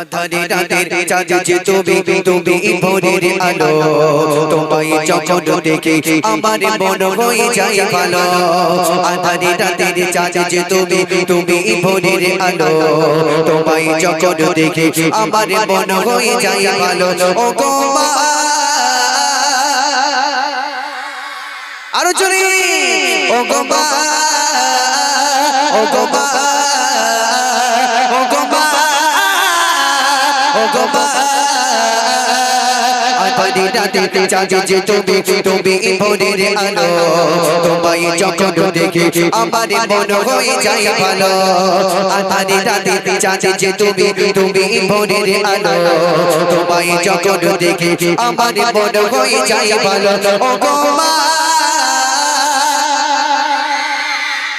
আধারে রাতের চাঁদ যে তুমি তুমি ভোরের আলো তোমায় যখন দেখি আমার মন হয়ে যায় ভালো আধারে রাতের চাঁদ যে তুমি তুমি ভোরের আলো তোমায় যখন দেখি আমার মন হয়ে যায় ভালো ও গো মা আরো জোরে ও গো মা ও গো মা ও গো মা ও গো মা আধারে রাতের চাঁদ যে তুমি তুমি ভোরের আলো তোমায় যখন দেখি আমার মন হয়ে যায় ভালো আধারে রাতের চাঁদ যে তুমি তুমি ভোরের আলো তোমায় যখন দেখি আমার মন হয়ে যায় ভালো ও গো মা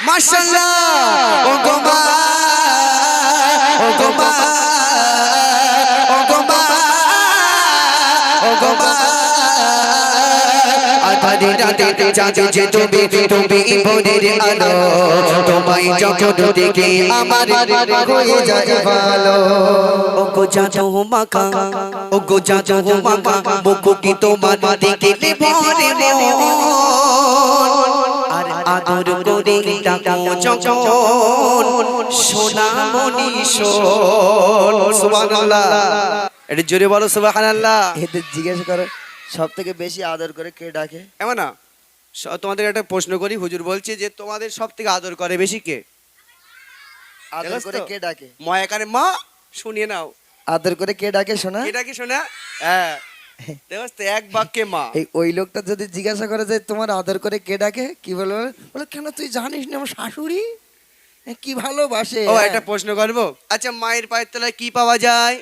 মাশাআল্লাহ ও গো মা ও গো মা ও গো মা ও গো মা আধারে রাতের চাঁদ যে তুমি তুমি ভোরের আলো তোমায় যখন দেখি আমার হয়ে যায় ভালো ও গো জাদু মাখা ও গো জাদু মাখা মুকুটি তোমার দেখলে ভরে মন আর আদর করে ডাকো যখন সোনামণি শোন সুবহানাল্লাহ এটা জোরে বলো সুবহানাল্লাহ এদের জিজ্ঞেস করো সব থেকে বেশি আদর করে কে ডাকে? এমন না তোমাদের একটা প্রশ্ন করি হুজুর বলছে যে তোমাদের সব থেকে আদর করে বেশি কে আদর করে কে ডাকে? ময়াকারে মা শুনিয়ে নাও আদর করে কে ডাকে শোনা? কে ডাকে শোনা? হ্যাঁ দেখছ তো এক বাক্যে মা। এই ওই লোকটা যদি জিজ্ঞাসা করে যে তোমার আদর করে কে ডাকে কি বলবো? বলে কেন তুই জানিস না আমার শাশুড়ি কি ভালোবাসে। ও একটা প্রশ্ন করবো, আচ্ছা মায়ের পায়ের তলায় কি পাওয়া যায়?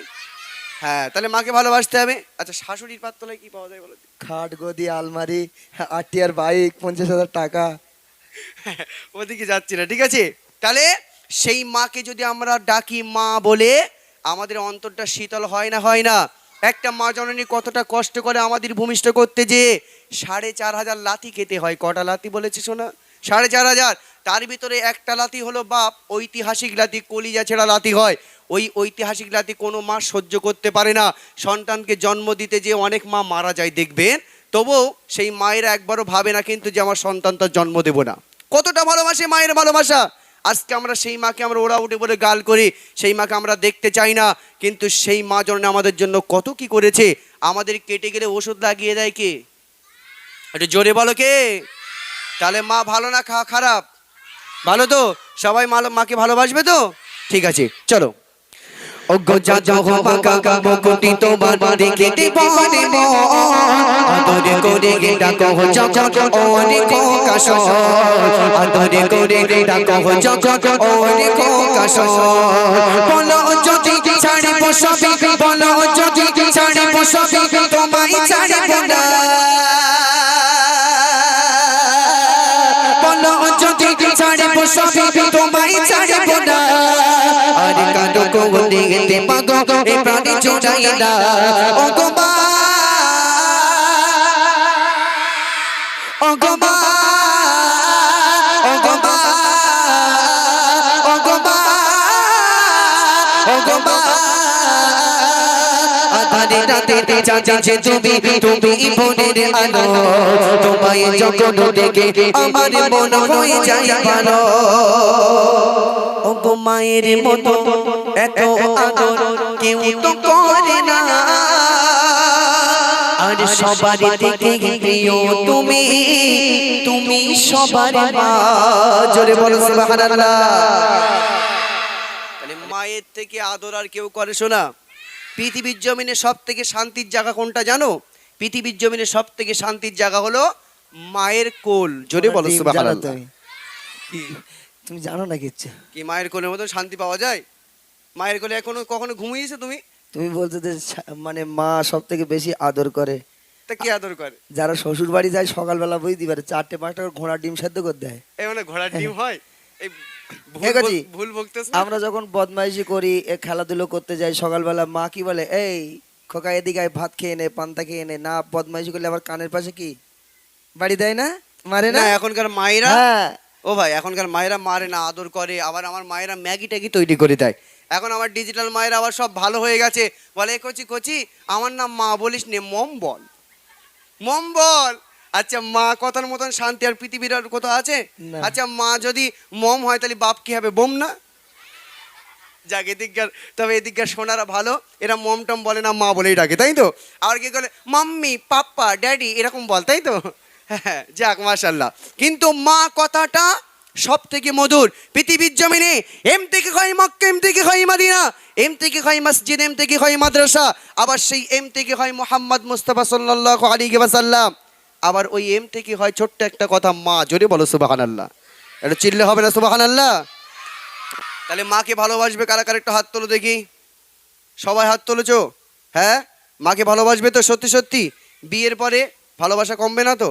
হ্যাঁ তাহলে মাকে ভালোবাসতে হবে। আচ্ছা শাশুড়ির পায়ের তলায় কি পাওয়া যায় বলো? খাট গদি আলমারি আটিয়ার বাইক 50,000 টাকা। ওদিকে যাচ্ছি না, ঠিক আছে। তাহলে সেই মাকে যদি আমরা ডাকি মা বলে আমাদের অন্তরটা শীতল হয় না? হয় না? একটা মা জননী কতটা কষ্ট করে আমাদের ভূমিষ্ঠ করতে, যে 4,500 লাথি খেতে হয়। কটা লাথি বলেছে শোনা? 4,500। তার ভিতরে একটা লাথি হলো বাপ, ঐতিহাসিক লাথি, কলিজা ছেঁড়া লাথি হয়। ওই ঐতিহাসিক লাথি কোনো মা সহ্য করতে পারে না। সন্তানকে জন্ম দিতে যে অনেক মা মারা যায় দেখবেন, তবুও সেই মায়েরা একবারও ভাবে না কিন্তু যে আমার সন্তানটা জন্ম দেব না। কতটা ভালোবাসে মায়ের ভালোবাসা। আজকে আমরা সেই মাকে আমরা ওরা উঠে বলে গাল করি, সেই মাকে আমরা দেখতে চাই না, কিন্তু সেই মা জননী আমাদের জন্য কত কি করেছে। আমাদের কেটে গেলে ওষুধ লাগিয়ে দেয় কে? একটু জোরে বলো কে? তাহলে মা ভালো না খারাপ? ভালো তো? সবাই মাকে ভালোবাসবে তো? ঠিক আছে চলো। ও গো জাদু মাখা মুকুটি তোমার দেখে ভরে মন আদরে করে ডাকো যখন অনেক কাশ আদরে করে ডাকো যখন অনেক কাশ বলো যদি ছাড়ি বসবি বলো যদি ছাড়ি বসবি তোমায় ছাড়ব না বলো যদি ছাড়ি বসবি তোমায় ছাড়ব না আরে কাটো কো দেখতে পাগো এ প্রাণী জোড়াই না ও গো মা ও গো মা ও গো মা ও গো মা ও গো মা আধারে রাতে চাঁদ যে তুমি তুমি ভোরের আলো তোমায় যখন দেখে আমার মন হয়ে যায় ভালো ও গো মায়ের মতো এত আদর কেউ তো করে না আর সবার থেকে প্রিয় তুমি তুমি সবার মা। জোরে বলো সুবহানাল্লাহ। তাহলে মায়ের থেকে আদর আর কেউ করে শোনা? পৃথিবীর জমিনে সব থেকে শান্তির জায়গা কোনটা জানো? পৃথিবীর জমিনে সব থেকে শান্তির জায়গা হলো মায়ের কোল। জোরে বলো সুবহানাল্লাহ। তুমি জানো না কিচ্ছু? কি মায়ের কোলের মতো শান্তি পাওয়া যায়? মায়ের কোলে এখনো কখনো ঘুমিয়েছো তুমি? তুমি বলছো যে মানে মা সব থেকে বেশি আদর করে। তা কি আদর করে? যারা শ্বশুর বাড়ি যায় সকালবেলা বুঝতে পারে 4-5টা ঘোড়া ডিম সেদ্ধ করে দেয়। এই মানে ঘোড়ার ডিম হয়? এই ভুল বকতেছ না? আমরা যখন বদমাইশি করি খেলাধুলো করতে যাই সকালবেলা মা কি বলে, এই খোকা এদিকে আয়, ভাত খেয়ে নে, পান্তা খেয়ে নে। না বদমাইশি করলে আবার কানের পাশে কি বাড়ি দেয় না, মারে না? এখনকার মায়েরা, ও ভাই এখনকার মায়েরা মারে না, আদর করে। আবার আমার মায়েরা ম্যাগি ট্যাগি তৈরি করে দেয়। এখন আমার ডিজিটাল মায়ের আবার সব ভালো হয়ে গেছে, বলে "এ কচি কচি আমার নাম মা বলিস নে, মম বল, মম বল"। আচ্ছা মা কথার মতন শান্তি আর পৃথিবীর আর কোথাও আছে? না। আচ্ছা মা যদি মম হয় তাহলে বাপ কি হবে? বোম না? যাক এদিককার, তবে এদিককার সোনারা ভালো, এরা মম টম বলে না, মা বলেই ডাকে, তাই তো? আবার কি করে মাম্মি পাপ্পা ড্যাডি এরকম বল, তাই তো? হ্যাঁ, যাক মাশাল্লাহ। কিন্তু মা কথাটা সব থেকে মধুর পৃথিবীর জমিনে। এম থেকে হয় মক্কা, এম থেকে হয় মদিনা, এম থেকে হয় মসজিদ, এম থেকে হয় মাদ্রাসা, আবার সেই এম থেকে হয় মুহাম্মদ মুস্তাফা সাল্লাল্লাহু আলাইহি ওয়াসাল্লাম, আবার ওই এম থেকে হয় ছোট্ট একটা কথা মা। জোরে বলো সুবহানাল্লাহ। এটা চিল্লে হবে না সুবহানাল্লাহ? তাহলে মাকে ভালোবাসবে কারা কারা, একটু হাত তোলো দেখি। সবাই হাত তোলেছো? হ্যাঁ, মাকে ভালোবাসবে তো সত্যি সত্যি? বিয়ের পরে ভালোবাসা কমবে না তো?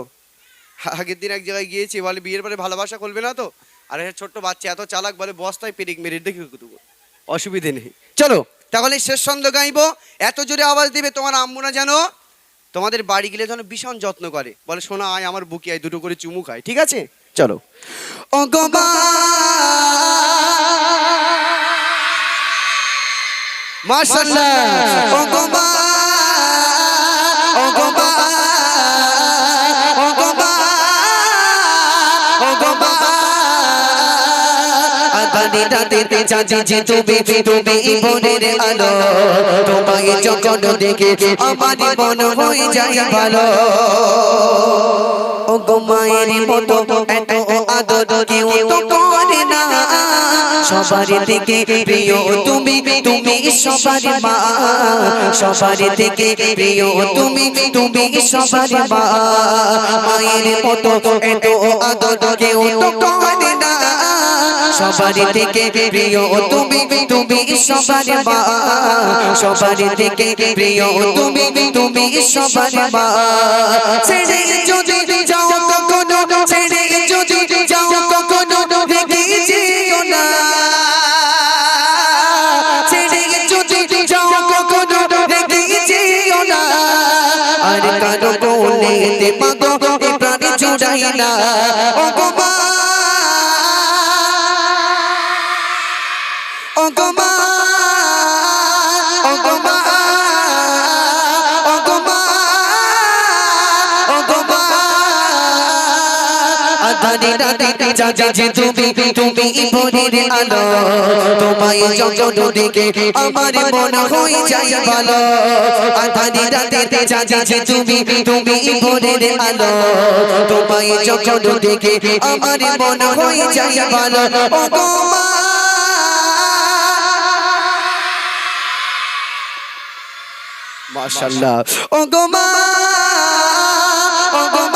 আগের দিন এক জায়গায় গিয়েছি, বলে বিয়ের পরে ভালোবাসা করবে না তো? আরে ছোট্ট বাচ্চা এত চালাক, বলে বস্তায় পেরিক মেরে দেখি দেবো, অসুবিধে নেই। চলো তাহলে শেষ ছন্দ গাইবো। এত জোরে আওয়াজ দিবে তোমার আম্মুনা যেন তোমাদের বাড়ি গেলে যেন ভীষণ যত্ন করে, বলে শোনা আয় আমার বুকে আয়, দুটো করে চুমু খায়, ঠিক আছে? চলো। ও গো মা, মাশাআল্লাহ। ও গো মা, ও গো মা, ও গো মা, ও গো মা, আগামী রাতে চাঁদে যে তুমি ভোরের আলো, তোমায় যখন দেখে আমার মন হয়ে যায় ভালো। ও গো মায়ের মতো এত আদর কেউ তো করে না, সবার থেকে প্রিয় তুমি, তুমি সবার মা, সবার থেকে প্রিয় তুমি, তুমি সবার মা। মায়ের মতো এত আদর কেউ তো করে না, সবার থেকে প্রিয় তুমি, তুমি সবার মা, সবার থেকে প্রিয় তুমি, তুমি সবার মা। ছেড়ে যদি যাও কখনো, ছেড়ে যদি যাও কখনো, রেখে যেও না, ছেড়ে যদি যাও কখনো, রেখে যেও না। আর কারো কোলেতে মাগো এ প্রাণ জুড়াই না। ও গো মা, ও গো মা, ও গো মা, ও গো মা, ও গো মা। আধারে রাতে জাগে যে তুমি, তুমি ভোরের আলো, তোমায় যখন দেখে আমার মন হয়ে যায় ভালো। আধারে রাতে জাগে যে তুমি, তুমি ভোরের আলো, তোমায় যখন দেখে আমার মন হয়ে যায় ভালো। ও গো মা, মাশাআল্লাহ। ও গো মা, ও গো মা,